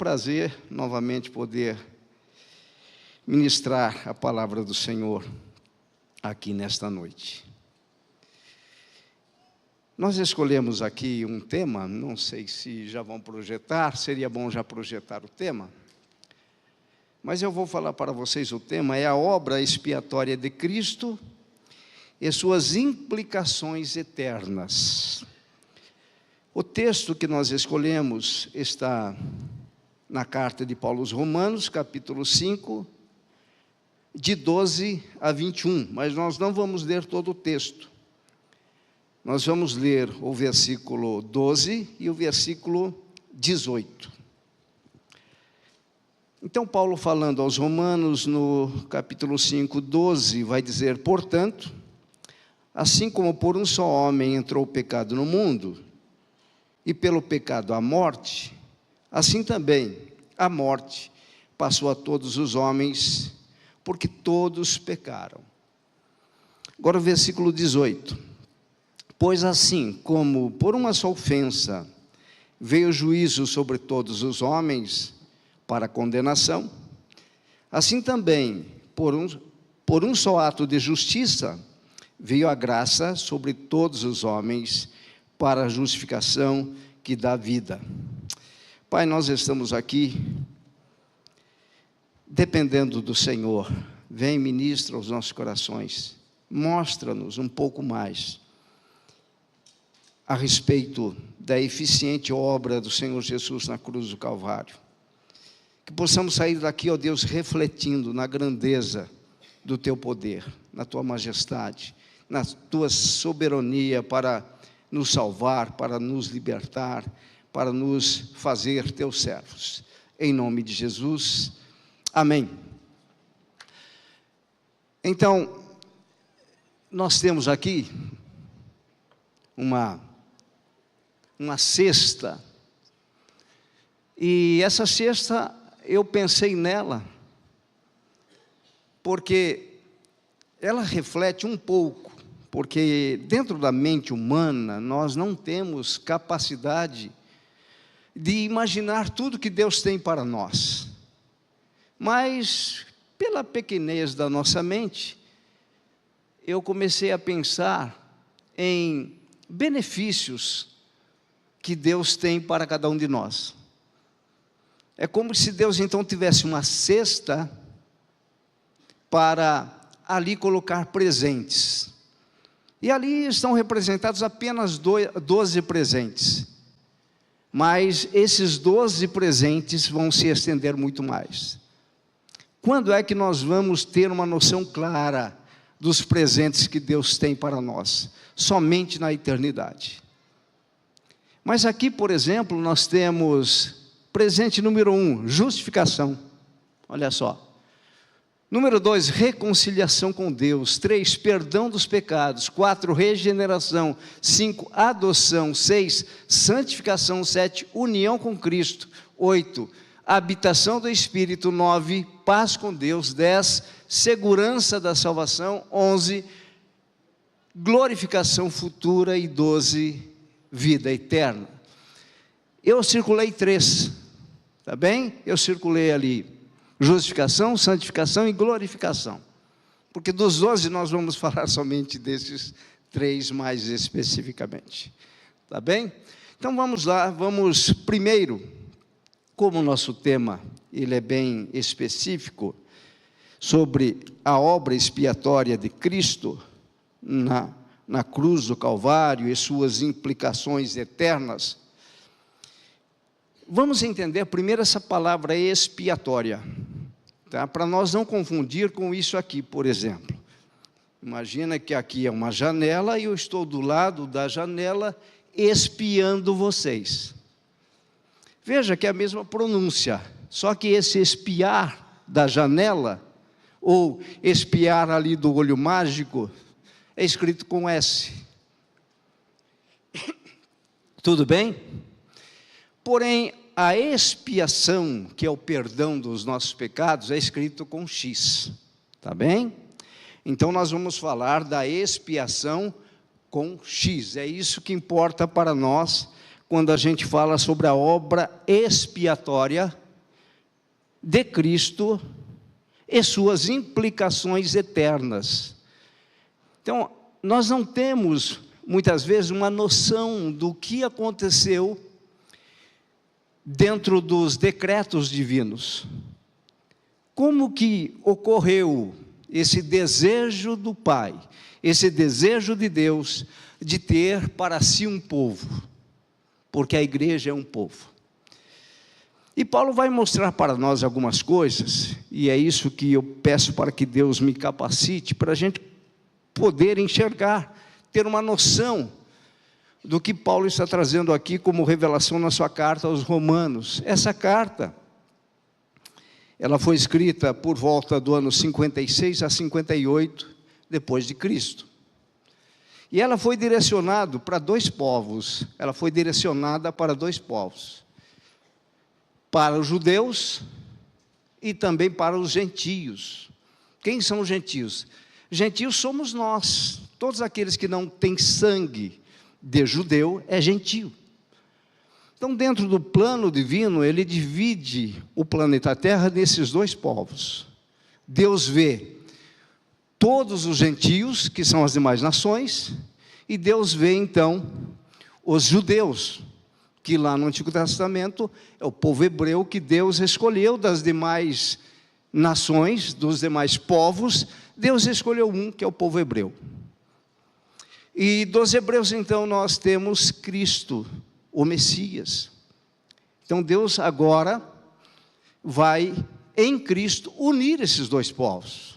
prazer novamente poder ministrar a palavra do Senhor aqui nesta noite. Nós escolhemos aqui um tema, não sei se já vão projetar, seria bom já projetar o tema, mas eu vou falar para vocês o tema, é a obra expiatória de Cristo e suas implicações eternas. O texto que nós escolhemos está na carta de Paulo aos Romanos, capítulo 5, de 12 a 21, mas nós não vamos ler todo o texto. Nós vamos ler o versículo 12 e o versículo 18. Então, Paulo falando aos Romanos, no capítulo 5, 12, vai dizer: portanto, assim como por um só homem entrou o pecado no mundo, e pelo pecado a morte, assim também a morte passou a todos os homens, porque todos pecaram. Agora o versículo 18. Pois assim como por uma só ofensa veio o juízo sobre todos os homens para condenação, assim também por um só ato de justiça veio a graça sobre todos os homens para a justificação que dá vida. Pai, nós estamos aqui dependendo do Senhor. Vem, ministra os nossos corações, mostra-nos um pouco mais a respeito da eficiente obra do Senhor Jesus na cruz do Calvário. Que possamos sair daqui, ó Deus, refletindo na grandeza do Teu poder, na Tua majestade, na Tua soberania para nos salvar, para nos libertar, para nos fazer Teus servos. Em nome de Jesus, amém. Então, nós temos aqui uma cesta, e essa cesta, eu pensei nela, porque ela reflete um pouco, porque dentro da mente humana, nós não temos capacidade de imaginar tudo que Deus tem para nós. Mas, pela pequenez da nossa mente, eu comecei a pensar em benefícios que Deus tem para cada um de nós. É como se Deus então tivesse uma cesta para ali colocar presentes. E ali estão representados apenas 12 presentes. Mas esses 12 presentes vão se estender muito mais. Quando é que nós vamos ter uma noção clara dos presentes que Deus tem para nós? Somente na eternidade. Mas aqui, por exemplo, nós temos presente número 1, justificação. Olha só. Número 2, reconciliação com Deus. 3, perdão dos pecados. 4, regeneração. 5, adoção. 6, santificação. 7, união com Cristo. 8, habitação do Espírito. 9, paz com Deus. 10, segurança da salvação. 11, glorificação futura. E 12, vida eterna. Eu circulei 3, tá bem? Eu circulei ali justificação, santificação e glorificação, porque dos 12 nós vamos falar somente desses 3 mais especificamente, tá bem? Então vamos lá, vamos primeiro, como o nosso tema ele é bem específico, sobre a obra expiatória de Cristo na cruz do Calvário e suas implicações eternas. Vamos entender primeiro essa palavra expiatória, tá? Para nós não confundir com isso aqui, por exemplo. Imagina que aqui é uma janela e eu estou do lado da janela espiando vocês. Veja que é a mesma pronúncia, só que esse espiar da janela, ou espiar ali do olho mágico, é escrito com S. Tudo bem? Porém, a expiação, que é o perdão dos nossos pecados, é escrito com X. Tá bem? Então, nós vamos falar da expiação com X. É isso que importa para nós, quando a gente fala sobre a obra expiatória de Cristo e suas implicações eternas. Então, nós não temos, muitas vezes, uma noção do que aconteceu dentro dos decretos divinos. Como que ocorreu esse desejo do Pai, esse desejo de Deus, de ter para si um povo, porque a igreja é um povo. E Paulo vai mostrar para nós algumas coisas, e é isso que eu peço para que Deus me capacite, para a gente poder enxergar, ter uma noção do que Paulo está trazendo aqui como revelação na sua carta aos Romanos. Essa carta, ela foi escrita por volta do ano 56 a 58 depois de Cristo. E ela foi direcionada para dois povos. Ela foi direcionada para dois povos. Para os judeus e também para os gentios. Quem são os gentios? Gentios somos nós. Todos aqueles que não têm sangue de judeu é gentio. Então, dentro do plano divino, ele divide o planeta Terra nesses dois povos. Deus vê todos os gentios, que são as demais nações, e Deus vê, então, os judeus, que lá no Antigo Testamento é o povo hebreu que Deus escolheu das demais nações, dos demais povos, Deus escolheu um, que é o povo hebreu. E dos hebreus, então, nós temos Cristo, o Messias. Então, Deus agora vai, em Cristo, unir esses dois povos.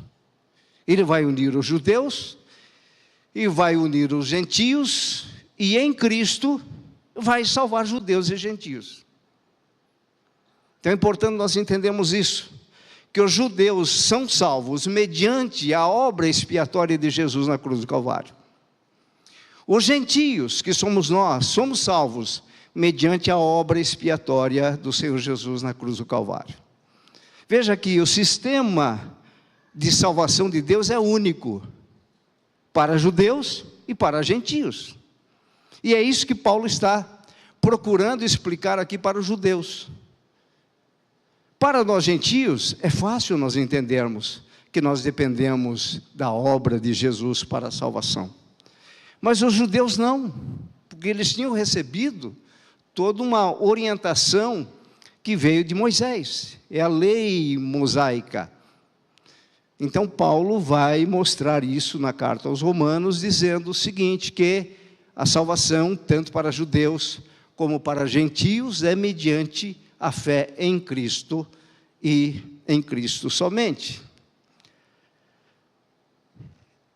Ele vai unir os judeus, e vai unir os gentios, e em Cristo vai salvar judeus e gentios. Então é importante nós entendermos isso, que os judeus são salvos mediante a obra expiatória de Jesus na cruz do Calvário. Os gentios, que somos nós, somos salvos mediante a obra expiatória do Senhor Jesus na cruz do Calvário. Veja que o sistema de salvação de Deus é único para judeus e para gentios. E é isso que Paulo está procurando explicar aqui para os judeus. Para nós gentios, é fácil nós entendermos que nós dependemos da obra de Jesus para a salvação. Mas os judeus não, porque eles tinham recebido toda uma orientação que veio de Moisés, é a lei mosaica. Então Paulo vai mostrar isso na carta aos Romanos, dizendo o seguinte, que a salvação, tanto para judeus como para gentios, é mediante a fé em Cristo e em Cristo somente.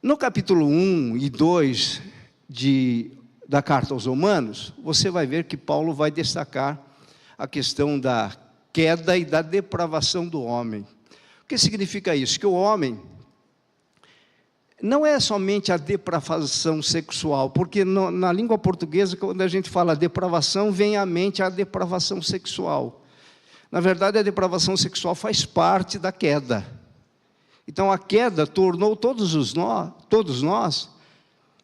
No capítulo 1 e 2 da carta aos Romanos, você vai ver que Paulo vai destacar a questão da queda e da depravação do homem. O que significa isso? Que o homem não é somente a depravação sexual, porque na língua portuguesa, quando a gente fala depravação, vem à mente a depravação sexual. Na verdade, a depravação sexual faz parte da queda. Então, a queda tornou todos nós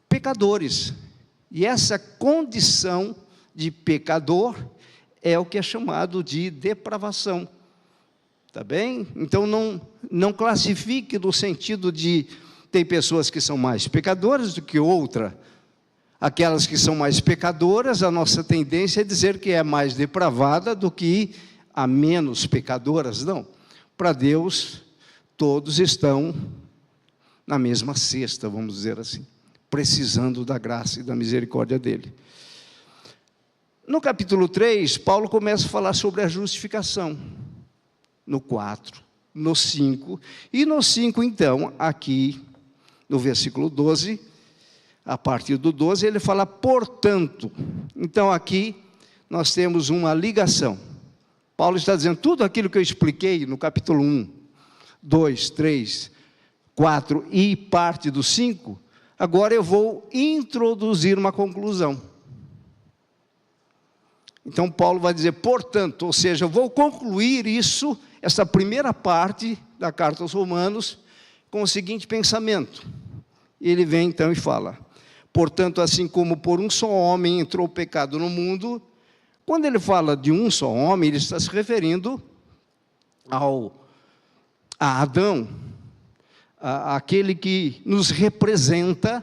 pecadores. E essa condição de pecador é o que é chamado de depravação. Tá bem? Então, não classifique no sentido de tem pessoas que são mais pecadoras do que outra. Aquelas que são mais pecadoras, a nossa tendência é dizer que é mais depravada do que a menos pecadoras. Não. Para Deus, todos estão na mesma cesta, vamos dizer assim, precisando da graça e da misericórdia dele. No capítulo 3, Paulo começa a falar sobre a justificação. No 4, no 5, e no 5, então, aqui, no versículo 12, a partir do 12, ele fala, portanto. Então, aqui, nós temos uma ligação. Paulo está dizendo, tudo aquilo que eu expliquei no capítulo 1, 2, 3, 4 e parte do 5, agora eu vou introduzir uma conclusão. Então, Paulo vai dizer, portanto, ou seja, eu vou concluir isso, essa primeira parte da carta aos Romanos, com o seguinte pensamento. Ele vem então e fala, portanto, assim como por um só homem entrou o pecado no mundo, quando ele fala de um só homem, ele está se referindo a Adão, aquele que nos representa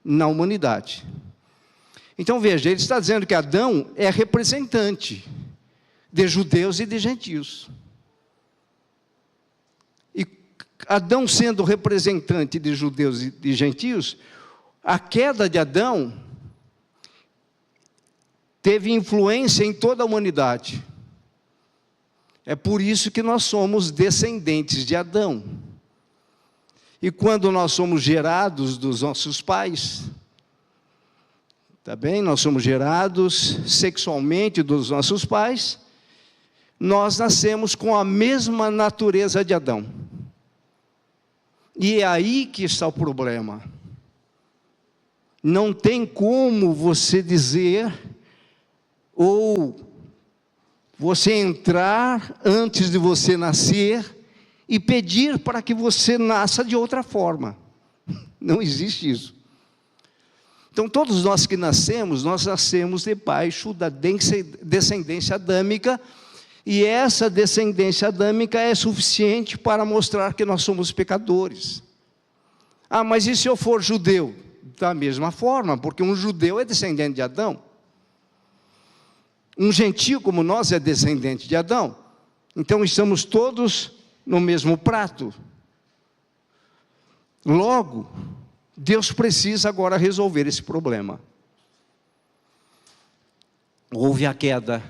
na humanidade. Então veja, ele está dizendo que Adão é representante de judeus e de gentios. E Adão sendo representante de judeus e de gentios, a queda de Adão teve influência em toda a humanidade. É por isso que nós somos descendentes de Adão. E quando nós somos gerados dos nossos pais, tá bem? Nós somos gerados sexualmente dos nossos pais, nós nascemos com a mesma natureza de Adão. E é aí que está o problema. Não tem como você dizer, ou você entrar antes de você nascer e pedir para que você nasça de outra forma. Não existe isso. Então, todos nós que nascemos, nós nascemos debaixo da descendência adâmica, e essa descendência adâmica é suficiente para mostrar que nós somos pecadores. Ah, mas e se eu for judeu? Da mesma forma, porque um judeu é descendente de Adão. Um gentio como nós é descendente de Adão. Então estamos todos no mesmo prato. Logo, Deus precisa agora resolver esse problema. Houve a queda,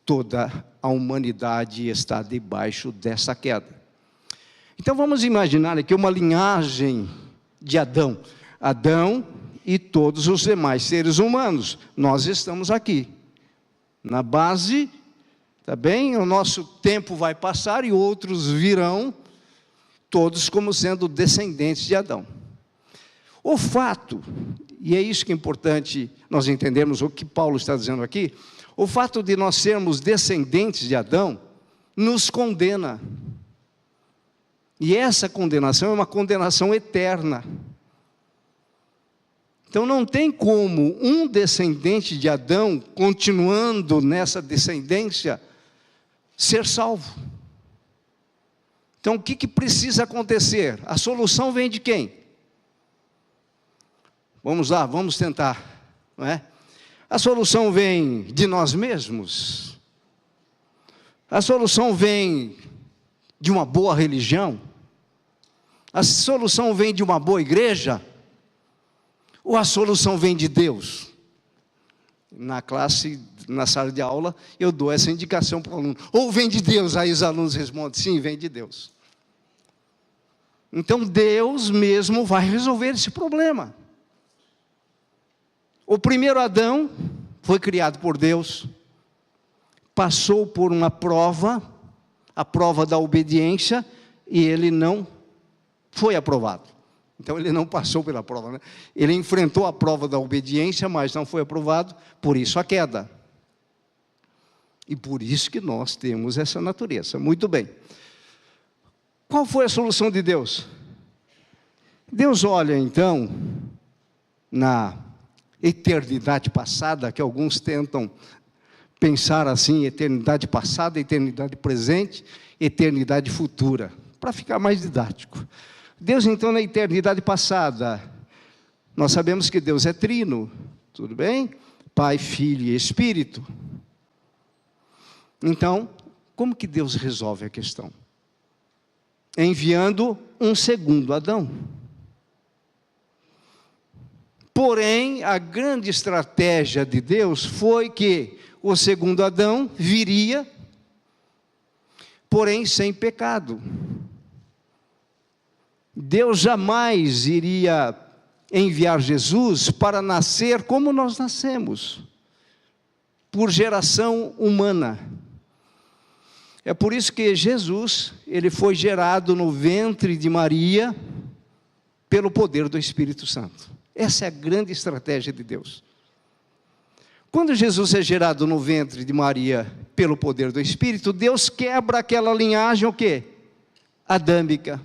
toda a humanidade está debaixo dessa queda. Então vamos imaginar aqui uma linhagem de Adão. Adão e todos os demais seres humanos. Nós estamos aqui. Na base, tá bem? O nosso tempo vai passar e outros virão, todos como sendo descendentes de Adão. O fato, e é isso que é importante nós entendermos o que Paulo está dizendo aqui, o fato de nós sermos descendentes de Adão, nos condena. E essa condenação é uma condenação eterna. Então não tem como um descendente de Adão, continuando nessa descendência, ser salvo. Então o que precisa acontecer? A solução vem de quem? Vamos lá, vamos tentar, não é? A solução vem de nós mesmos? A solução vem de uma boa religião? A solução vem de uma boa igreja? Ou a solução vem de Deus? Na classe, na sala de aula, eu dou essa indicação para o aluno. Ou vem de Deus? Aí os alunos respondem, sim, vem de Deus. Então Deus mesmo vai resolver esse problema. O primeiro Adão foi criado por Deus, passou por uma prova, a prova da obediência, e ele não foi aprovado. Então ele não passou pela prova, né? Ele enfrentou a prova da obediência, mas não foi aprovado, por isso a queda. E por isso que nós temos essa natureza. Muito bem. Qual foi a solução de Deus? Deus olha então, na eternidade passada, que alguns tentam pensar assim, eternidade passada, eternidade presente, eternidade futura, para ficar mais didático. Deus então na eternidade passada, nós sabemos que Deus é trino, tudo bem? Pai, Filho e Espírito. Então, como que Deus resolve a questão? Enviando um segundo Adão. Porém, a grande estratégia de Deus foi que o segundo Adão viria, porém sem pecado. Deus jamais iria enviar Jesus para nascer como nós nascemos, por geração humana. É por isso que Jesus, ele foi gerado no ventre de Maria, pelo poder do Espírito Santo. Essa é a grande estratégia de Deus. Quando Jesus é gerado no ventre de Maria, pelo poder do Espírito, Deus quebra aquela linhagem, o quê? Adâmica.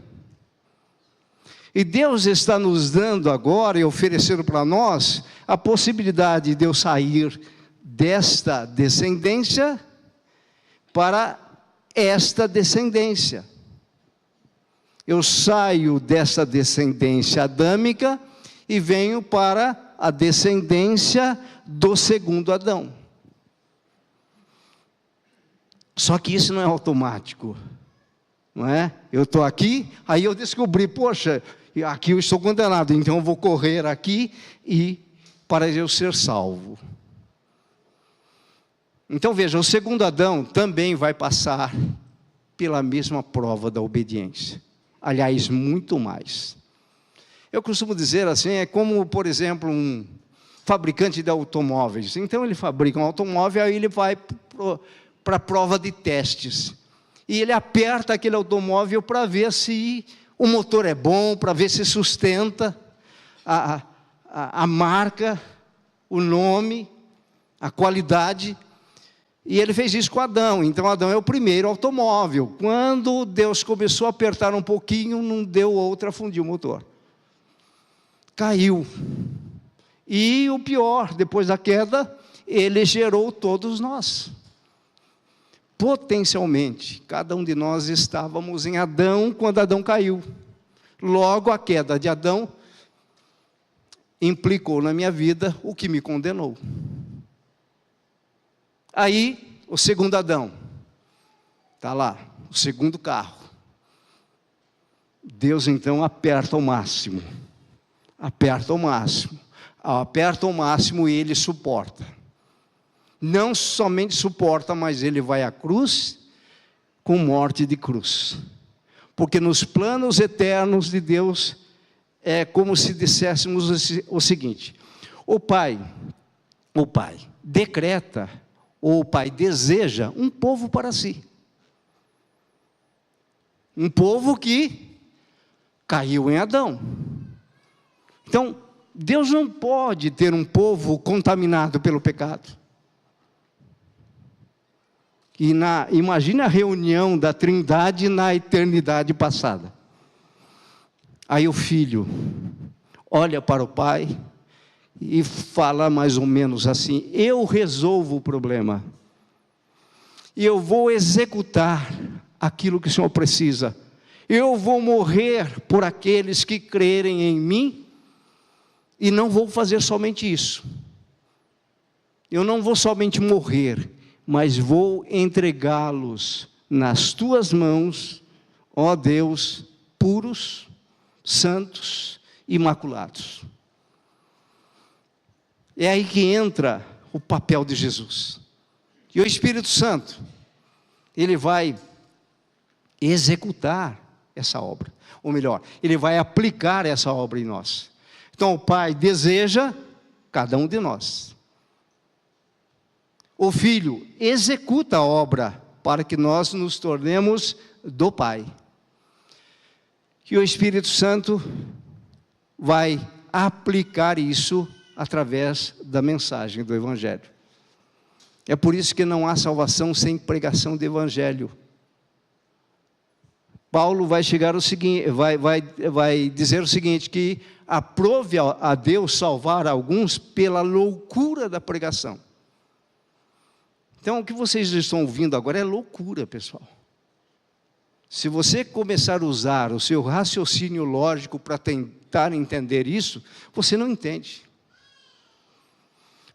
E Deus está nos dando agora e oferecendo para nós a possibilidade de eu sair desta descendência para esta descendência. Eu saio dessa descendência adâmica e venho para a descendência do segundo Adão. Só que isso não é automático, não é? Eu estou aqui, aí eu descobri, poxa, aqui eu estou condenado, então eu vou correr aqui e para eu ser salvo. Então veja, o segundo Adão também vai passar pela mesma prova da obediência. Aliás, muito mais. Eu costumo dizer assim, é como, por exemplo, um fabricante de automóveis. Então ele fabrica um automóvel, aí ele vai para a prova de testes. E ele aperta aquele automóvel para ver se o motor é bom, para ver se sustenta a marca, o nome, a qualidade. E ele fez isso com Adão. Então Adão é o primeiro automóvel. Quando Deus começou a apertar um pouquinho, não deu outra, fundiu o motor. Caiu. E o pior, depois da queda, ele gerou todos nós. Potencialmente, cada um de nós estávamos em Adão quando Adão caiu. Logo, a queda de Adão implicou na minha vida o que me condenou. Aí, o segundo Adão, está lá, o segundo carro. Deus então aperta ao máximo. Aperta ao máximo. Aperta ao máximo e ele suporta. Não somente suporta, mas ele vai à cruz com morte de cruz. Porque nos planos eternos de Deus, é como se disséssemos o seguinte: o Pai decreta, ou o Pai deseja um povo para si. Um povo que caiu em Adão. Então, Deus não pode ter um povo contaminado pelo pecado. E imagine a reunião da Trindade na eternidade passada. Aí o filho olha para o pai e fala mais ou menos assim: eu resolvo o problema. E eu vou executar aquilo que o Senhor precisa. Eu vou morrer por aqueles que crerem em mim. E não vou fazer somente isso. Eu não vou somente morrer, mas vou entregá-los nas tuas mãos, ó Deus, puros, santos, imaculados. É aí que entra o papel de Jesus. E o Espírito Santo, ele vai executar essa obra. Ou melhor, ele vai aplicar essa obra em nós. Então o Pai deseja cada um de nós. O Filho executa a obra para que nós nos tornemos do Pai. E o Espírito Santo vai aplicar isso através da mensagem do Evangelho. É por isso que não há salvação sem pregação do Evangelho. Paulo vai chegar ao seguinte, vai dizer o seguinte, que aprove a Deus salvar alguns pela loucura da pregação. Então, o que vocês estão ouvindo agora é loucura, pessoal. Se você começar a usar o seu raciocínio lógico para tentar entender isso, você não entende.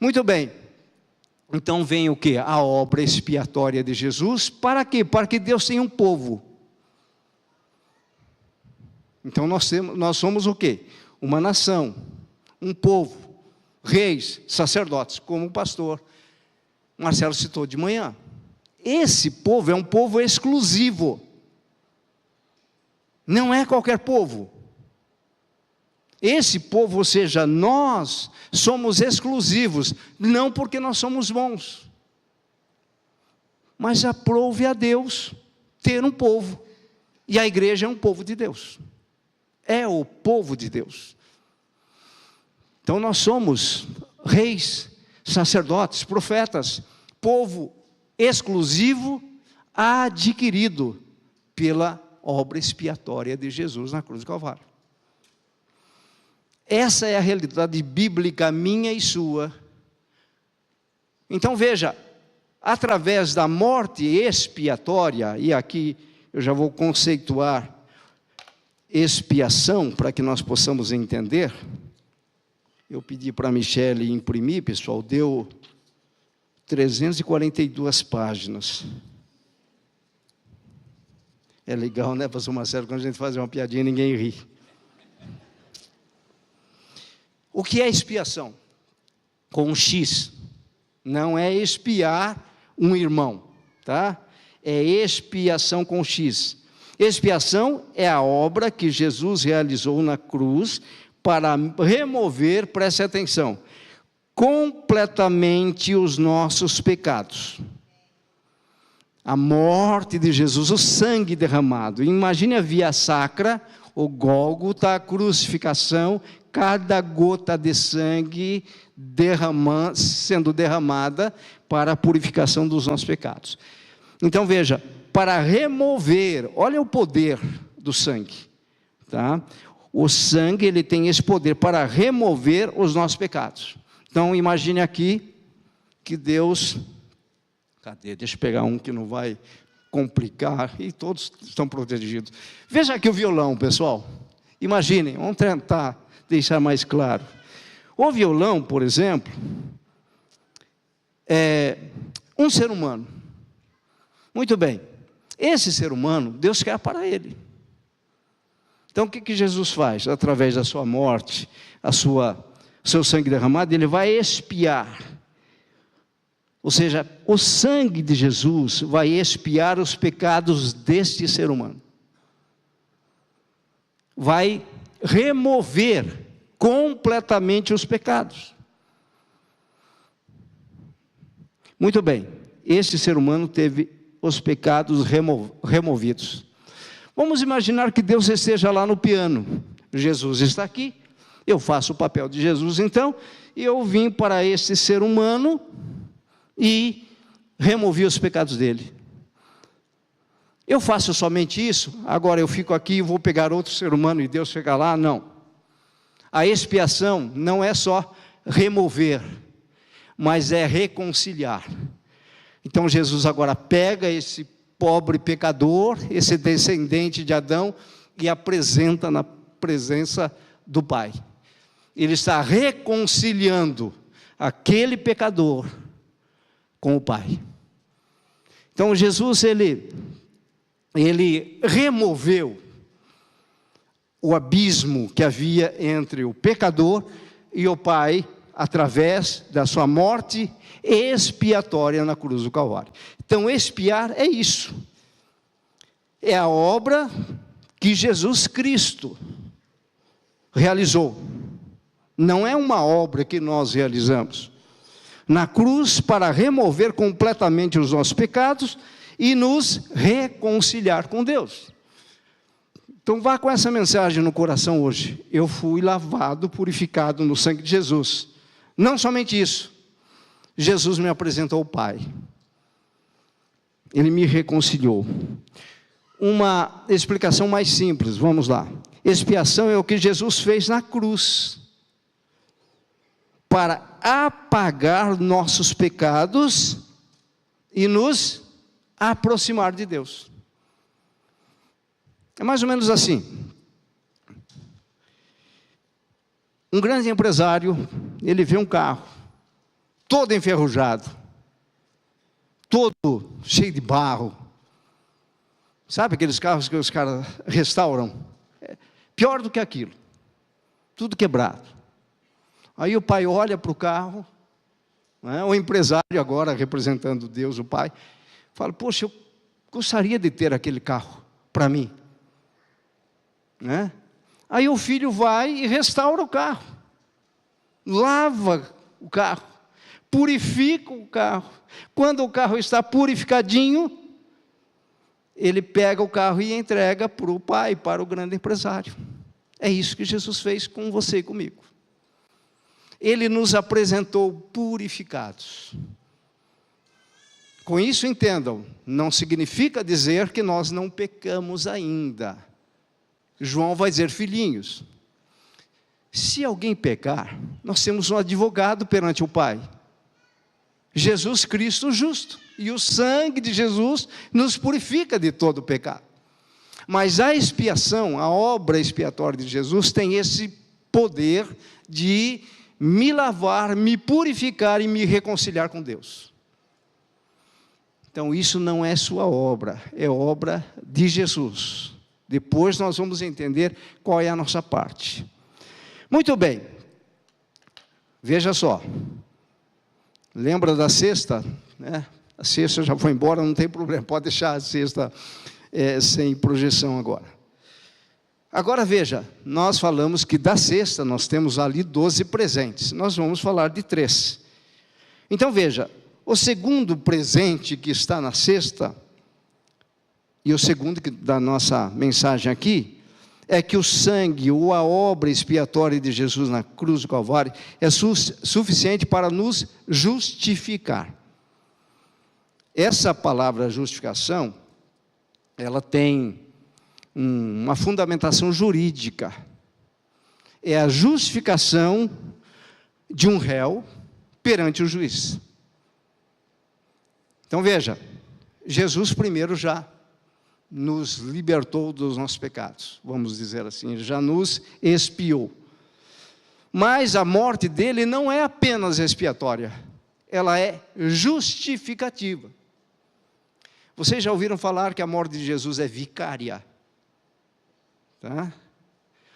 Muito bem. Então vem o quê? A obra expiatória de Jesus. Para quê? Para que Deus tenha um povo. Então nós somos o quê? Uma nação, um povo, reis, sacerdotes, como o pastor Marcelo citou de manhã. Esse povo é um povo exclusivo. Não é qualquer povo. Esse povo, ou seja, nós somos exclusivos, não porque nós somos bons, mas aprove a Deus ter um povo. E a igreja é um povo de Deus. É o povo de Deus. Então nós somos reis, sacerdotes, profetas, povo exclusivo, adquirido pela obra expiatória de Jesus na cruz do Calvário. Essa é a realidade bíblica minha e sua. Então veja, através da morte expiatória, e aqui eu já vou conceituar expiação, para que nós possamos entender. Eu pedi para a Michele imprimir, pessoal, deu 342 páginas. É legal, né, pastor Marcelo, quando a gente faz uma piadinha, ninguém ri. O que é expiação? Com um X. Não é expiar um irmão, tá? É expiação com X. Expiação é a obra que Jesus realizou na cruz para remover, preste atenção, completamente os nossos pecados. A morte de Jesus, o sangue derramado. Imagine a via sacra, o Gólgota, a crucificação, cada gota de sangue sendo derramada para a purificação dos nossos pecados. Então veja, para remover, olha o poder do sangue, tá? O sangue, ele tem esse poder para remover os nossos pecados. Então imagine aqui que Deus, cadê? Deixa eu pegar um que não vai complicar, e todos estão protegidos. Veja aqui o violão, pessoal. Imaginem, vamos tentar deixar mais claro. O violão, por exemplo, é um ser humano. Muito bem. Esse ser humano, Deus quer para ele. Então, o que Jesus faz? Através da sua morte, seu sangue derramado, ele vai expiar. Ou seja, o sangue de Jesus vai expiar os pecados deste ser humano. Vai remover completamente os pecados. Muito bem, este ser humano teve os pecados removidos. Vamos imaginar que Deus esteja lá no piano. Jesus está aqui, eu faço o papel de Jesus então, e eu vim para este ser humano e removi os pecados dele. Eu faço somente isso? Agora eu fico aqui e vou pegar outro ser humano e Deus chega lá? Não. A expiação não é só remover, mas é reconciliar. Então Jesus agora pega esse pobre pecador, esse descendente de Adão, e apresenta na presença do Pai. Ele está reconciliando aquele pecador com o Pai. Então Jesus, ele removeu o abismo que havia entre o pecador e o Pai, através da sua morte expiatória na cruz do Calvário. Então, expiar é isso. É a obra que Jesus Cristo realizou. Não é uma obra que nós realizamos. Na cruz, para remover completamente os nossos pecados e nos reconciliar com Deus. Então vá com essa mensagem no coração hoje. Eu fui lavado, purificado no sangue de Jesus. Não somente isso. Jesus me apresentou ao Pai. Ele me reconciliou. Uma explicação mais simples, vamos lá. Expiação é o que Jesus fez na cruz, para apagar nossos pecados e nos aproximar de Deus. É mais ou menos assim. Um grande empresário, ele vê um carro, todo enferrujado, todo cheio de barro. Sabe aqueles carros que os caras restauram? Pior do que aquilo, tudo quebrado. Aí o pai olha para o carro, né, o empresário agora, representando Deus, o pai, fala, poxa, eu gostaria de ter aquele carro para mim. Né? Aí o filho vai e restaura o carro, lava o carro, purifica o carro. Quando o carro está purificadinho, ele pega o carro e entrega para o pai, para o grande empresário. É isso que Jesus fez com você e comigo. Ele nos apresentou purificados. Com isso entendam, não significa dizer que nós não pecamos ainda. João vai dizer, filhinhos, se alguém pecar, nós temos um advogado perante o Pai, Jesus Cristo justo. E o sangue de Jesus nos purifica de todo pecado. Mas a expiação, a obra expiatória de Jesus, tem esse poder de me lavar, me purificar e me reconciliar com Deus. Então isso não é sua obra, é obra de Jesus. Depois nós vamos entender qual é a nossa parte. Muito bem. Veja só. Lembra da cesta? Né? A cesta já foi embora, não tem problema, pode deixar a cesta sem projeção agora. Agora veja, nós falamos que da cesta nós temos ali 12 presentes, nós vamos falar de 3. Então veja, o segundo presente que está na cesta, e o segundo da nossa mensagem aqui, é que o sangue ou a obra expiatória de Jesus na cruz do Calvário é suficiente para nos justificar. Essa palavra justificação, ela tem uma fundamentação jurídica. É a justificação de um réu perante o juiz. Então veja, Jesus primeiro já nos libertou dos nossos pecados, vamos dizer assim, ele já nos expiou. Mas a morte dele não é apenas expiatória, ela é justificativa. Vocês já ouviram falar que a morte de Jesus é vicária? Tá?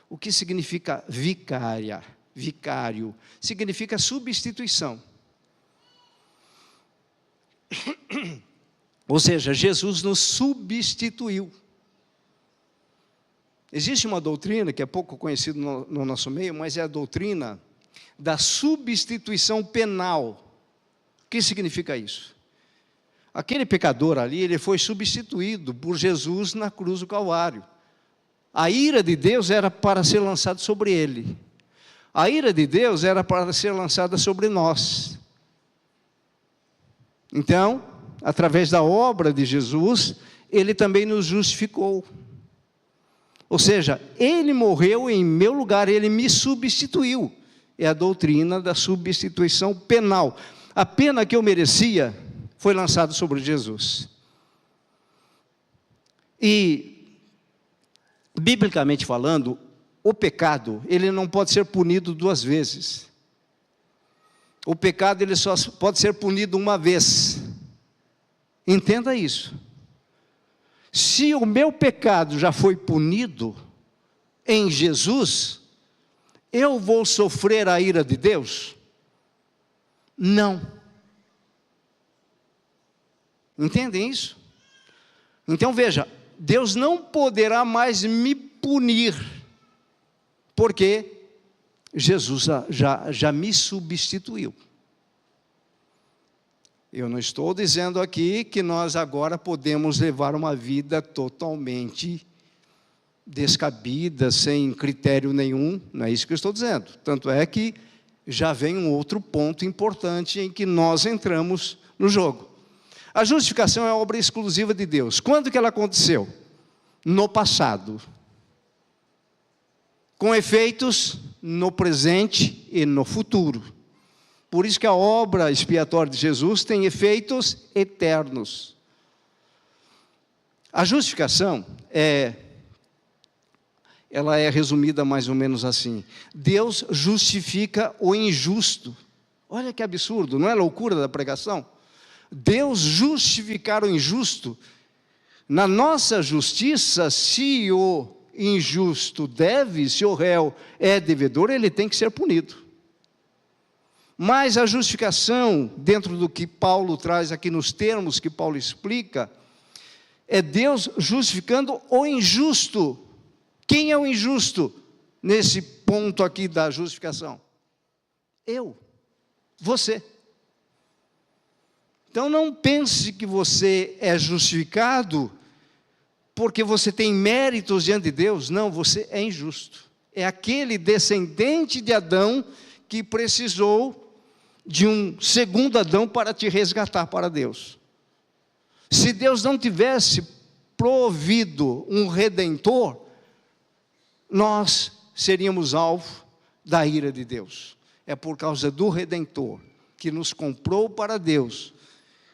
O que significa vicária? Vicário significa substituição. Ou seja, Jesus nos substituiu. Existe uma doutrina que é pouco conhecida no nosso meio, mas é a doutrina da substituição penal. O que significa isso? Aquele pecador ali, ele foi substituído por Jesus na cruz do Calvário. A ira de Deus era para ser lançada sobre ele. A ira de Deus era para ser lançada sobre nós. Então, através da obra de Jesus, ele também nos justificou. Ou seja, ele morreu em meu lugar, ele me substituiu. É a doutrina da substituição penal. A pena que eu merecia foi lançada sobre Jesus. E, biblicamente falando, o pecado, ele não pode ser punido 2 vezes. O pecado, ele só pode ser punido uma vez. Entenda isso. Se o meu pecado já foi punido em Jesus, eu vou sofrer a ira de Deus? Não. Entendem isso? Então veja, Deus não poderá mais me punir, porque Jesus já me substituiu. Eu não estou dizendo aqui que nós agora podemos levar uma vida totalmente descabida, sem critério nenhum, não é isso que eu estou dizendo. Tanto é que já vem um outro ponto importante em que nós entramos no jogo. A justificação é obra exclusiva de Deus. Quando que ela aconteceu? No passado. Com efeitos no presente e no futuro. Por isso que a obra expiatória de Jesus tem efeitos eternos. A justificação ela é resumida mais ou menos assim: Deus justifica o injusto. Olha que absurdo, não é loucura da pregação? Deus justificar o injusto. Na nossa justiça, se o injusto deve, se o réu é devedor, ele tem que ser punido. Mas a justificação, dentro do que Paulo traz aqui nos termos que Paulo explica, é Deus justificando o injusto. Quem é o injusto nesse ponto aqui da justificação? Eu, você. Então não pense que você é justificado porque você tem méritos diante de Deus. Não, você é injusto. É aquele descendente de Adão que precisou de um segundo Adão para te resgatar para Deus. Se Deus não tivesse provido um redentor, nós seríamos alvo da ira de Deus. É por causa do redentor que nos comprou para Deus,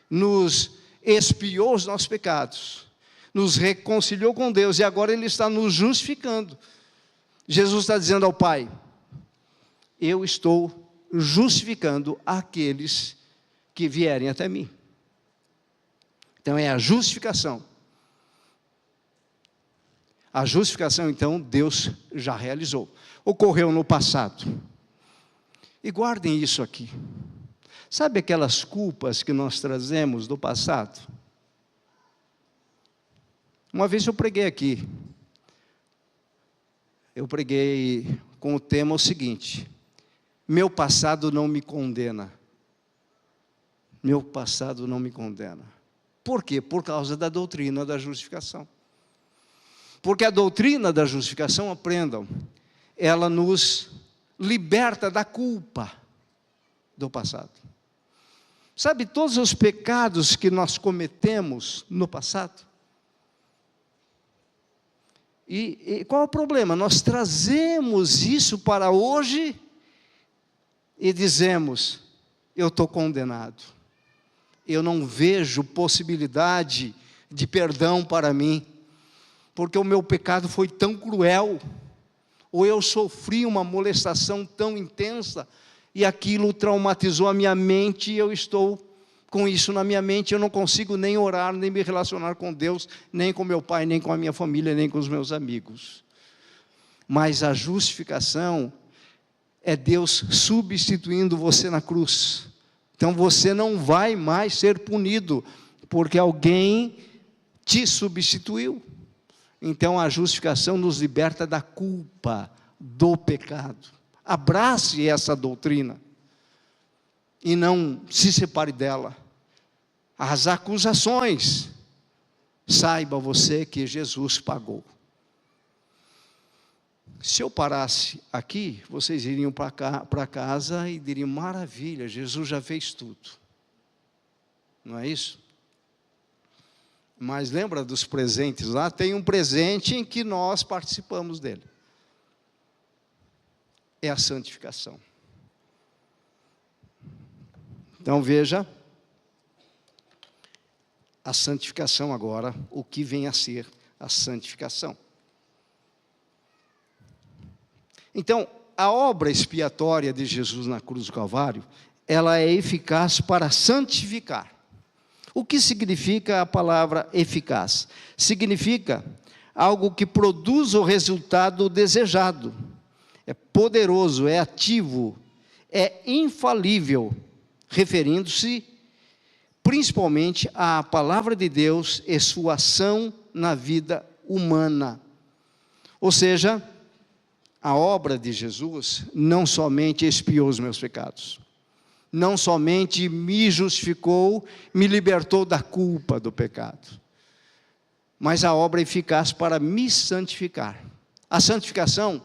nos expiou os nossos pecados, nos reconciliou com Deus, e agora Ele está nos justificando. Jesus está dizendo ao Pai: eu estou justificando aqueles que vierem até mim. Então é a justificação. A justificação, então, Deus já realizou. Ocorreu no passado. E guardem isso aqui. Sabe aquelas culpas que nós trazemos do passado? Uma vez eu preguei aqui. Eu preguei com o tema o seguinte: meu passado não me condena. Meu passado não me condena. Por quê? Por causa da doutrina da justificação. Porque a doutrina da justificação, aprendam, ela nos liberta da culpa do passado. Sabe, todos os pecados que nós cometemos no passado? E qual é o problema? Nós trazemos isso para hoje e dizemos: eu estou condenado. Eu não vejo possibilidade de perdão para mim, porque o meu pecado foi tão cruel, ou eu sofri uma molestação tão intensa, e aquilo traumatizou a minha mente, e eu estou com isso na minha mente, eu não consigo nem orar, nem me relacionar com Deus, nem com meu pai, nem com a minha família, nem com os meus amigos. Mas a justificação é Deus substituindo você na cruz. Então você não vai mais ser punido, porque alguém te substituiu. Então a justificação nos liberta da culpa do pecado. Abrace essa doutrina e não se separe dela. As acusações, saiba você que Jesus pagou. Se eu parasse aqui, vocês iriam para casa e diriam: maravilha, Jesus já fez tudo. Não é isso? Mas lembra dos presentes lá? Tem um presente em que nós participamos dele. É a santificação. Então veja, a santificação agora, o que vem a ser a santificação. Então, a obra expiatória de Jesus na cruz do Calvário, ela é eficaz para santificar. O que significa a palavra eficaz? Significa algo que produz o resultado desejado. É poderoso, é ativo, é infalível, referindo-se principalmente à palavra de Deus e sua ação na vida humana. Ou seja, a obra de Jesus não somente expiou os meus pecados, não somente me justificou, me libertou da culpa do pecado, mas a obra é eficaz para me santificar. A santificação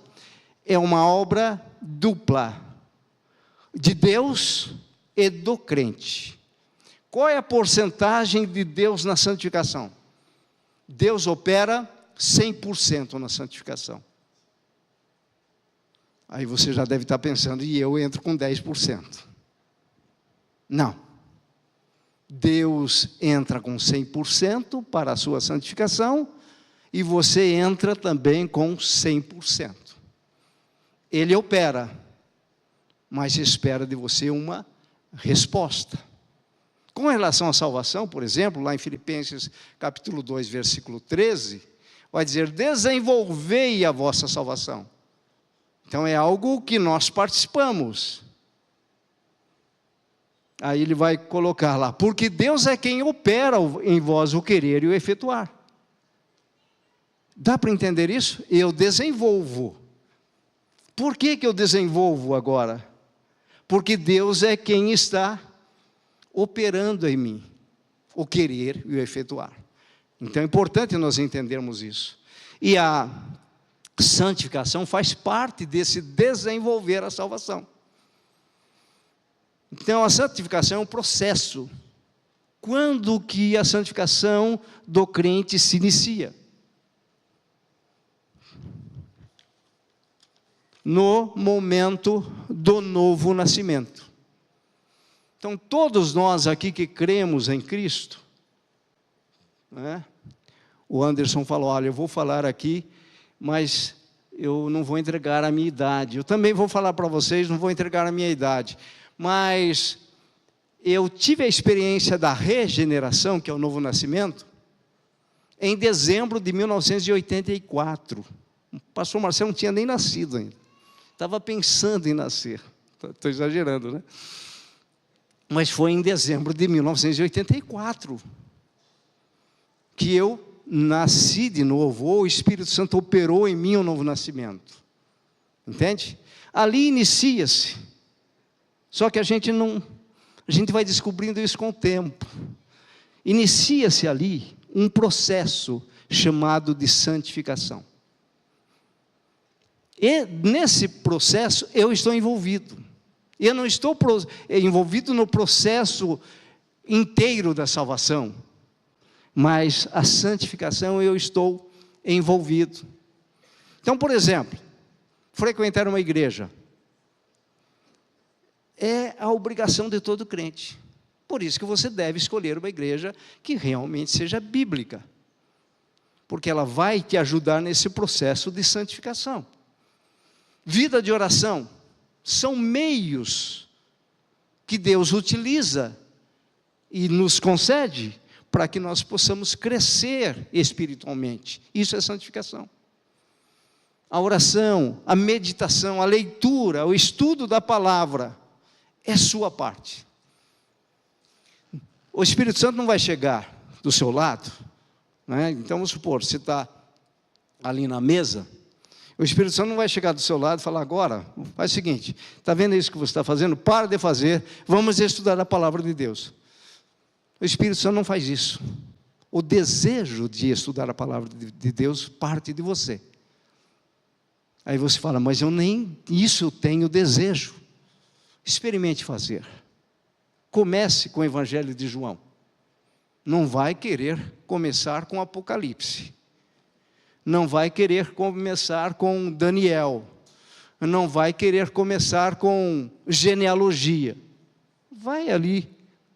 é uma obra dupla, de Deus e do crente. Qual é a porcentagem de Deus na santificação? Deus opera 100% na santificação. Aí você já deve estar pensando: e eu entro com 10%. Não. Deus entra com 100% para a sua santificação, e você entra também com 100%. Ele opera, mas espera de você uma resposta. Com relação à salvação, por exemplo, lá em Filipenses capítulo 2, versículo 13, vai dizer: desenvolvei a vossa salvação. Então é algo que nós participamos. Aí ele vai colocar lá: porque Deus é quem opera em vós o querer e o efetuar. Dá para entender isso? Eu desenvolvo. Por que eu desenvolvo agora? Porque Deus é quem está operando em mim o querer e o efetuar. Então é importante nós entendermos isso. E a santificação faz parte desse desenvolver a salvação. Então a santificação é um processo. Quando que a santificação do crente se inicia? No momento do novo nascimento. Então, todos nós aqui que cremos em Cristo, né? O Anderson falou, olha, eu vou falar aqui, mas eu não vou entregar a minha idade. Eu também vou falar para vocês, não vou entregar a minha idade. Mas eu tive a experiência da regeneração, que é o novo nascimento, em dezembro de 1984. O pastor Marcelo não tinha nem nascido ainda. Estava pensando em nascer. Estou exagerando, né? Mas foi em dezembro de 1984 que eu nasci de novo, ou o Espírito Santo operou em mim o novo nascimento. Entende? Ali inicia-se. Só que a gente vai descobrindo isso com o tempo. Inicia-se ali um processo chamado de santificação. E nesse processo eu estou envolvido. Eu não estou envolvido no processo inteiro da salvação, mas a santificação eu estou envolvido. Então, por exemplo, frequentar uma igreja é a obrigação de todo crente. Por isso que você deve escolher uma igreja que realmente seja bíblica, porque ela vai te ajudar nesse processo de santificação. Vida de oração são meios que Deus utiliza e nos concede para que nós possamos crescer espiritualmente. Isso é santificação. A oração, a meditação, a leitura, o estudo da palavra é sua parte. O Espírito Santo não vai chegar do seu lado, né? Então vamos supor, você está ali na mesa, o Espírito Santo não vai chegar do seu lado e falar, agora, faz o seguinte, está vendo isso que você está fazendo? Para de fazer, vamos estudar a palavra de Deus. O Espírito Santo não faz isso. O desejo de estudar a palavra de Deus parte de você. Aí você fala, mas eu nem isso eu tenho desejo. Experimente fazer. Comece com o Evangelho de João. Não vai querer começar com Apocalipse. Não vai querer começar com Daniel. Não vai querer começar com genealogia. Vai ali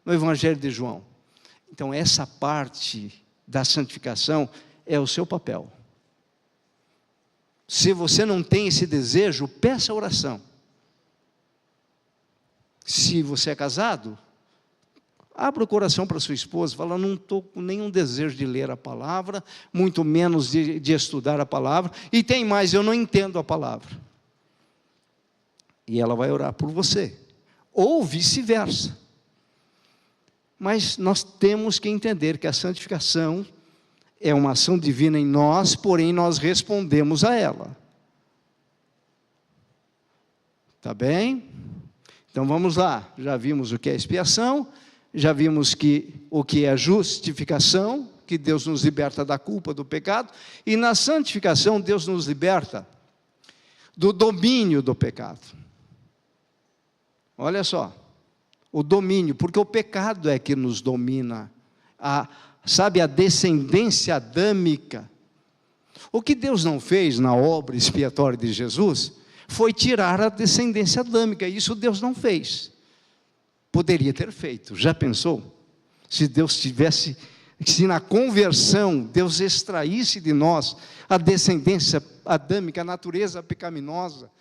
no Evangelho de João. Então, essa parte da santificação é o seu papel. Se você não tem esse desejo, peça oração. Se você é casado, abra o coração para sua esposa, fala, não estou com nenhum desejo de ler a palavra, muito menos de estudar a palavra, e tem mais, eu não entendo a palavra. E ela vai orar por você, ou vice-versa. Mas nós temos que entender que a santificação é uma ação divina em nós, porém nós respondemos a ela. Tá bem? Então vamos lá, já vimos o que é expiação, já vimos o que é justificação, que Deus nos liberta da culpa, do pecado, e na santificação Deus nos liberta do domínio do pecado. Olha só, o domínio, porque o pecado é que nos domina, sabe, a descendência adâmica. O que Deus não fez na obra expiatória de Jesus, foi tirar a descendência adâmica, isso Deus não fez. Poderia ter feito, já pensou? Se Deus tivesse, se na conversão Deus extraísse de nós a descendência adâmica, a natureza pecaminosa.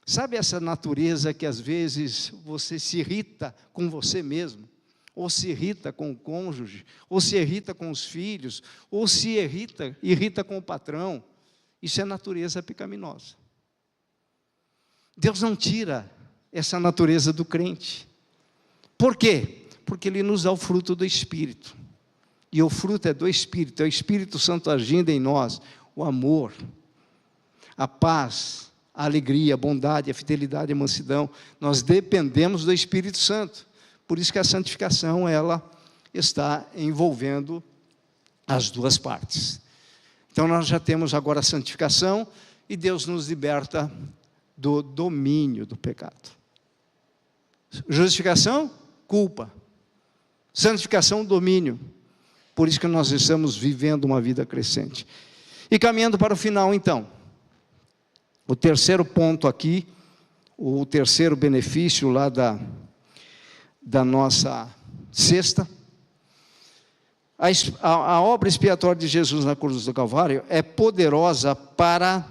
Sabe essa natureza que às vezes você se irrita com você mesmo, ou se irrita com o cônjuge, ou se irrita com os filhos, ou se irrita com o patrão? Isso é natureza pecaminosa. Deus não tira essa natureza do crente. Por quê? Porque Ele nos dá o fruto do Espírito. E o fruto é do Espírito, é o Espírito Santo agindo em nós. O amor, a paz, a alegria, a bondade, a fidelidade, a mansidão. Nós dependemos do Espírito Santo. Por isso que a santificação, ela está envolvendo as duas partes. Então nós já temos agora a santificação e Deus nos liberta do domínio do pecado. Justificação, culpa. Santificação, domínio. Por isso que nós estamos vivendo uma vida crescente. E caminhando para o final, então. O terceiro ponto aqui, o terceiro benefício lá da nossa cesta. A obra expiatória de Jesus na cruz do Calvário é poderosa para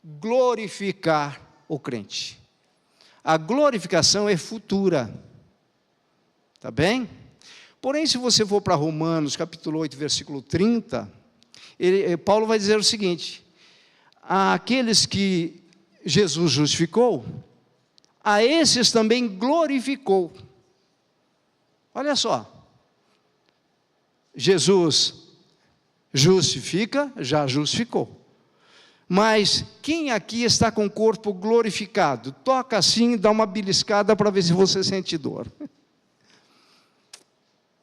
glorificar o crente. A glorificação é futura, tá bem? Porém, se você for para Romanos, capítulo 8, versículo 30, Paulo vai dizer o seguinte: aqueles que Jesus justificou, a esses também glorificou. Olha só, Jesus justifica, já justificou. Mas quem aqui está com o corpo glorificado? Toca assim, dá uma beliscada para ver se você sente dor.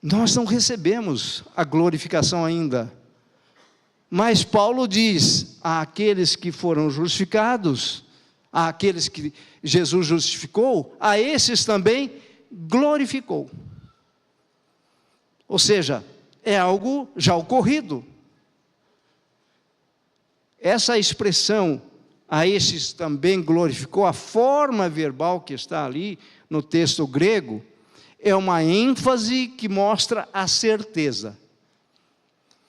Nós não recebemos a glorificação ainda. Mas Paulo diz, àqueles que foram justificados, àqueles que Jesus justificou, a esses também glorificou. Ou seja, é algo já ocorrido. Essa expressão, a esses também glorificou, a forma verbal que está ali no texto grego, é uma ênfase que mostra a certeza.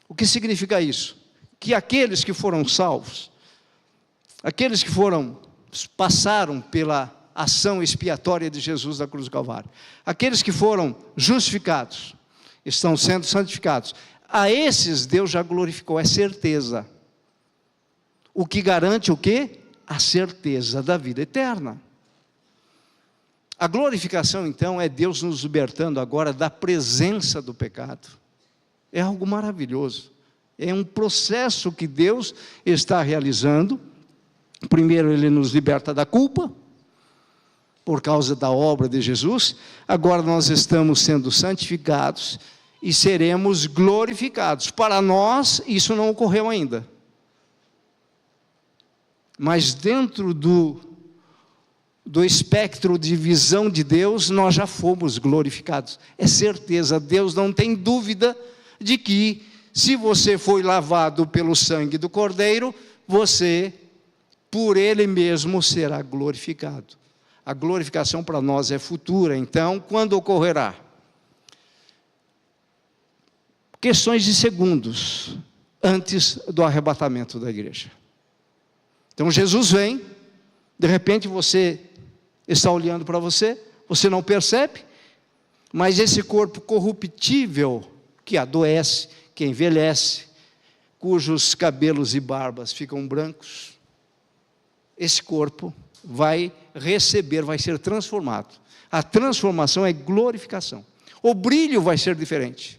O que significa isso? Que aqueles que foram salvos, aqueles que passaram pela ação expiatória de Jesus na cruz do Calvário, aqueles que foram justificados, estão sendo santificados, a esses Deus já glorificou, é certeza. O que garante o quê? A certeza da vida eterna. A glorificação, então, é Deus nos libertando agora da presença do pecado. É algo maravilhoso. É um processo que Deus está realizando. Primeiro, Ele nos liberta da culpa, por causa da obra de Jesus. Agora nós estamos sendo santificados e seremos glorificados. Para nós, isso não ocorreu ainda. Mas dentro do espectro de visão de Deus, nós já fomos glorificados. É certeza, Deus não tem dúvida de que, se você foi lavado pelo sangue do Cordeiro, você, por Ele mesmo, será glorificado. A glorificação para nós é futura, então, quando ocorrerá? Questões de segundos, antes do arrebatamento da igreja. Então Jesus vem, de repente você está olhando para você, você não percebe, mas esse corpo corruptível, que adoece, que envelhece, cujos cabelos e barbas ficam brancos, esse corpo vai receber, vai ser transformado. A transformação é glorificação. O brilho vai ser diferente.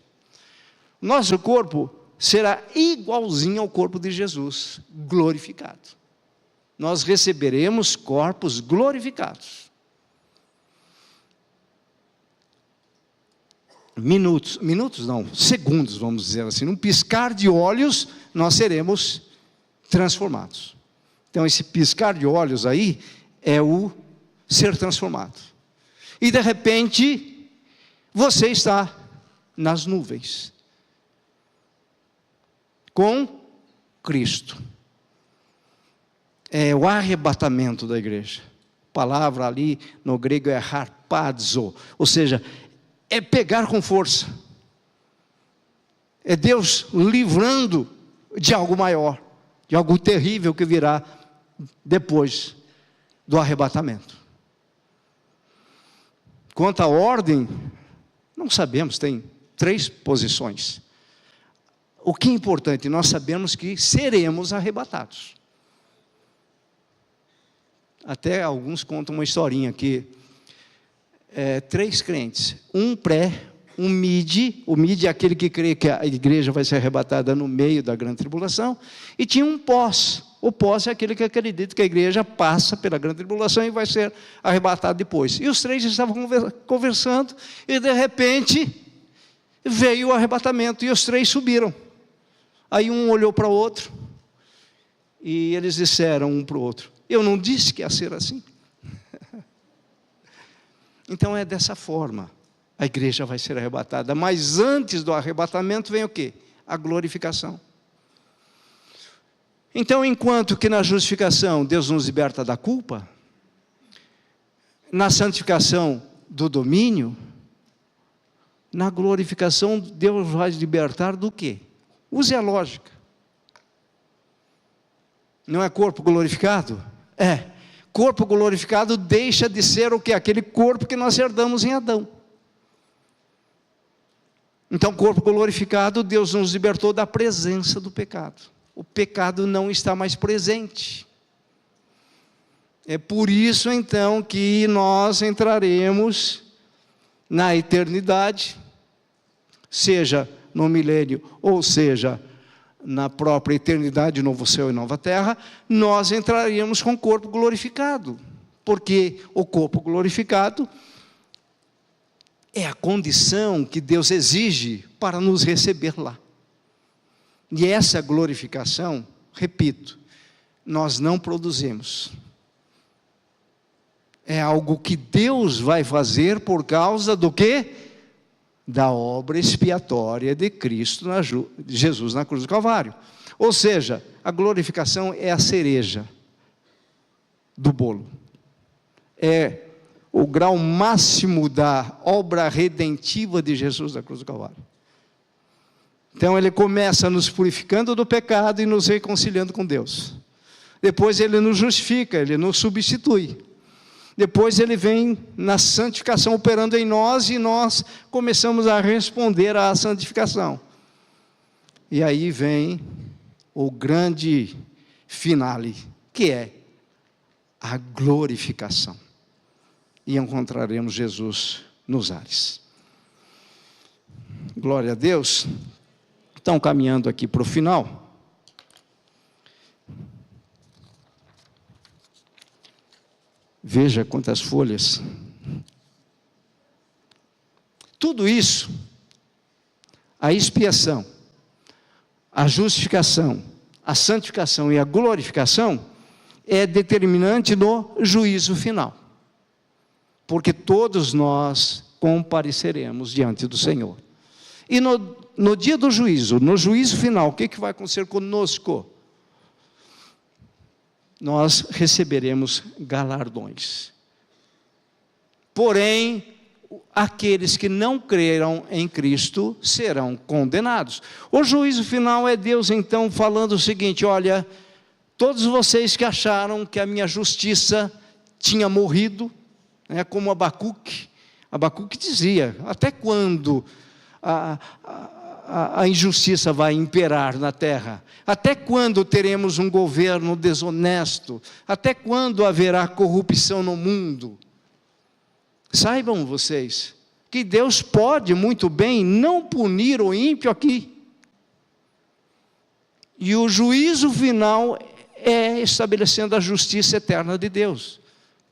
Nosso corpo será igualzinho ao corpo de Jesus, glorificado. Nós receberemos corpos glorificados. Segundos, vamos dizer assim, num piscar de olhos, nós seremos transformados. Então, esse piscar de olhos aí, é o ser transformado. E de repente, você está nas nuvens, com Cristo. É o arrebatamento da igreja. A palavra ali no grego é harpazo, ou seja, é pegar com força. É Deus livrando de algo maior, de algo terrível que virá depois do arrebatamento. Quanto à ordem, não sabemos, tem 3 posições. O que é importante, nós sabemos que seremos arrebatados. Até alguns contam uma historinha que 3 crentes, um pré, um mid, o mid é aquele que crê que a igreja vai ser arrebatada no meio da grande tribulação, e tinha um pós. O pós é aquele que acredita que a igreja passa pela grande tribulação e vai ser arrebatada depois. E os 3 estavam conversando, e de repente veio o arrebatamento, e os 3 subiram. Aí um olhou para o outro, e eles disseram um para o outro: eu não disse que ia ser assim. Então é dessa forma, a igreja vai ser arrebatada. Mas antes do arrebatamento vem o quê? A glorificação. Então, enquanto que na justificação Deus nos liberta da culpa, na santificação do domínio, Na glorificação, Deus vai libertar do quê? Use a lógica. Não é corpo glorificado? É. Corpo glorificado deixa de ser o quê? Aquele corpo que nós herdamos em Adão. Então, corpo glorificado, Deus nos libertou da presença do pecado. O pecado não está mais presente. É por isso, então, que nós entraremos na eternidade, seja no milênio, ou seja, na própria eternidade, novo céu e nova terra, nós entraríamos com o corpo glorificado, porque o corpo glorificado é a condição que Deus exige para nos receber lá. E essa glorificação, repito, nós não produzimos. É algo que Deus vai fazer por causa do quê? Da obra expiatória de Cristo, de Jesus na cruz do Calvário. Ou seja, a glorificação é a cereja do bolo. É o grau máximo da obra redentiva de Jesus na cruz do Calvário. Então ele começa nos purificando do pecado e nos reconciliando com Deus. Depois ele nos justifica, ele nos substitui. Depois ele vem na santificação operando em nós e nós começamos a responder à santificação. E aí vem o grande finale, que é a glorificação. E encontraremos Jesus nos ares. Glória a Deus. Então, caminhando aqui para o final. Veja quantas folhas. Tudo isso, a expiação, a justificação, a santificação e a glorificação, é determinante no juízo final. Porque todos nós compareceremos diante do Senhor. E no dia do juízo, no juízo final, o que vai acontecer conosco? Nós receberemos galardões. Porém, aqueles que não creram em Cristo serão condenados. O juízo final é Deus então falando o seguinte: olha, todos vocês que acharam que a minha justiça tinha morrido, como Abacuque dizia, até quando a injustiça vai imperar na terra? Até quando teremos um governo desonesto? Até quando haverá corrupção no mundo? Saibam vocês que Deus pode muito bem não punir o ímpio aqui. E o juízo final é estabelecendo a justiça eterna de Deus.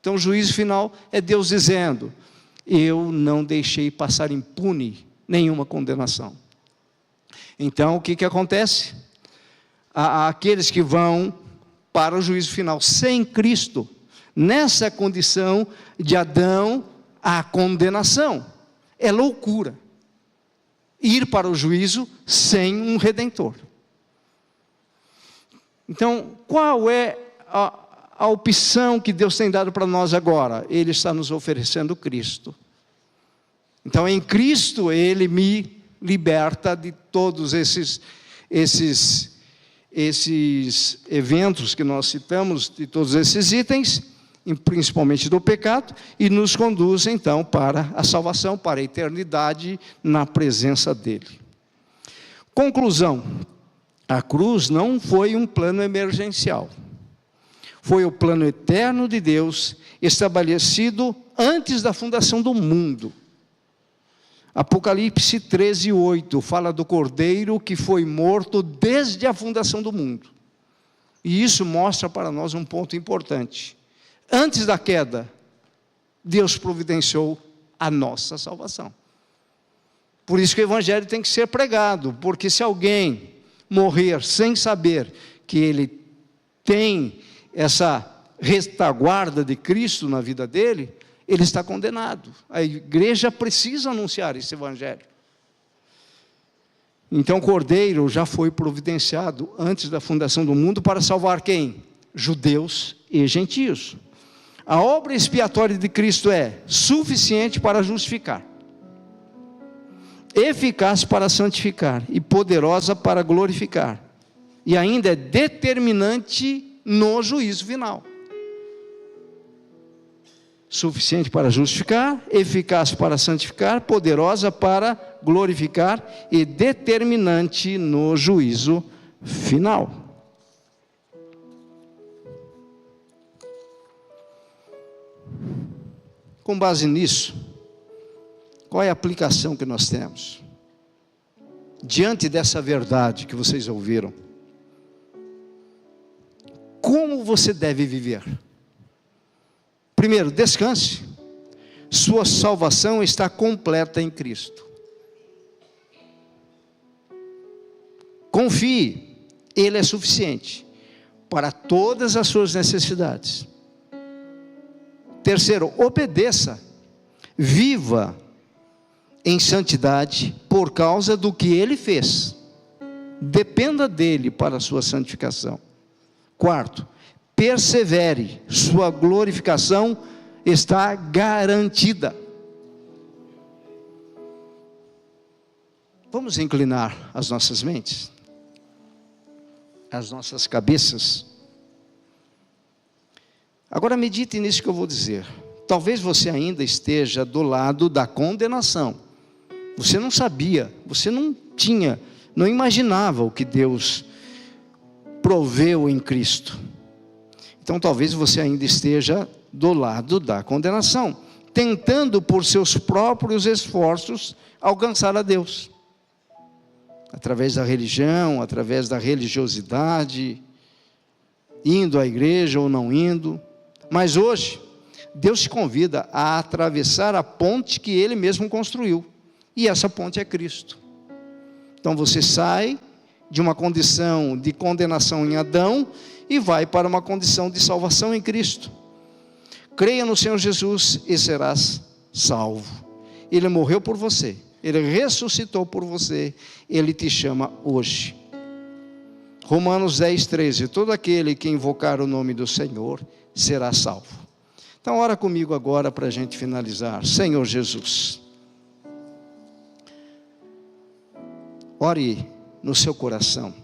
Então o juízo final é Deus dizendo: eu não deixei passar impune nenhuma condenação. Então o que acontece? Aqueles que vão para o juízo final sem Cristo, nessa condição de Adão, a condenação. É loucura ir para o juízo sem um Redentor. Então, qual é a opção que Deus tem dado para nós agora? Ele está nos oferecendo Cristo. Então, em Cristo, Ele me liberta de todos esses eventos que nós citamos, de todos esses itens, principalmente do pecado, e nos conduz então para a salvação, para a eternidade na presença dele. Conclusão: a cruz não foi um plano emergencial, foi o plano eterno de Deus, estabelecido antes da fundação do mundo. Apocalipse 13:8 fala do Cordeiro que foi morto desde a fundação do mundo. E isso mostra para nós um ponto importante. Antes da queda, Deus providenciou a nossa salvação. Por isso que o Evangelho tem que ser pregado, porque se alguém morrer sem saber que ele tem essa retaguarda de Cristo na vida dele, ele está condenado. A igreja precisa anunciar esse Evangelho. Então o Cordeiro já foi providenciado antes da fundação do mundo para salvar quem? Judeus e gentios. A obra expiatória de Cristo é suficiente para justificar. eficaz para santificar e poderosa para glorificar, e ainda é determinante no juízo final. Suficiente para justificar, eficaz para santificar, poderosa para glorificar e determinante no juízo final. Com base nisso, qual é a aplicação que nós temos? Diante dessa verdade que vocês ouviram, como você deve viver? Primeiro, descanse. Sua salvação está completa em Cristo. Confie, Ele é suficiente para todas as suas necessidades. Terceiro, obedeça. Viva em santidade por causa do que Ele fez. Dependa dEle para a sua santificação. Quarto, persevere, sua glorificação está garantida. Vamos inclinar as nossas mentes, as nossas cabeças. Agora medite nisso que eu vou dizer. Talvez você ainda esteja do lado da condenação. Você não sabia, você não imaginava o que Deus proveu em Cristo. Então talvez você ainda esteja do lado da condenação, tentando por seus próprios esforços alcançar a Deus, através da religião, através da religiosidade, indo à igreja ou não indo. Mas hoje Deus te convida a atravessar a ponte que Ele mesmo construiu, e essa ponte é Cristo. Então você sai de uma condição de condenação em Adão e vai para uma condição de salvação em Cristo. Creia no Senhor Jesus e serás salvo. Ele morreu por você, Ele ressuscitou por você, Ele te chama hoje. Romanos 10:13, todo aquele que invocar o nome do Senhor será salvo. Então ora comigo agora para a gente finalizar. Senhor Jesus, ore no seu coração.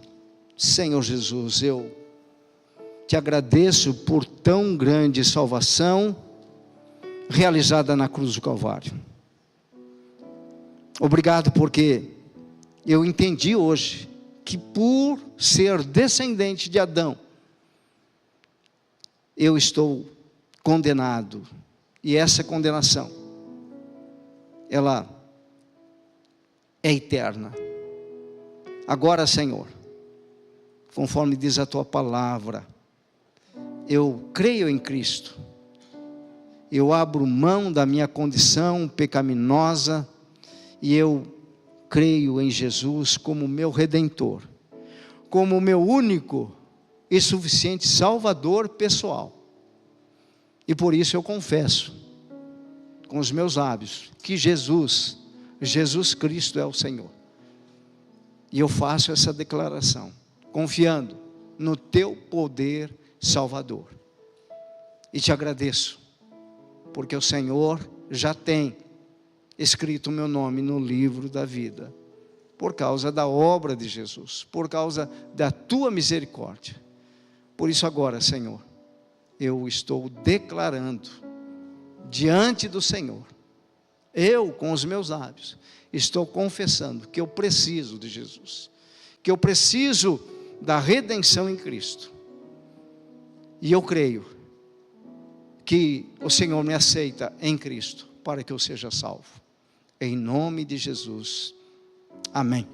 Senhor Jesus, eu te agradeço por tão grande salvação realizada na cruz do Calvário. Obrigado porque eu entendi hoje que por ser descendente de Adão, eu estou condenado, e essa condenação, ela é eterna. Agora, Senhor, conforme diz a tua palavra, eu creio em Cristo, eu abro mão da minha condição pecaminosa, e eu creio em Jesus como meu Redentor, como meu único e suficiente Salvador pessoal. E por isso eu confesso com os meus lábios que Jesus Cristo é o Senhor. E eu faço essa declaração, confiando no teu poder salvador. E te agradeço, porque o Senhor já tem escrito o meu nome no livro da vida, por causa da obra de Jesus, por causa da tua misericórdia. Por isso agora, Senhor, eu estou declarando diante do Senhor, eu com os meus lábios, estou confessando que eu preciso de Jesus, que eu preciso da redenção em Cristo, e eu creio que o Senhor me aceita em Cristo, para que eu seja salvo, em nome de Jesus, amém.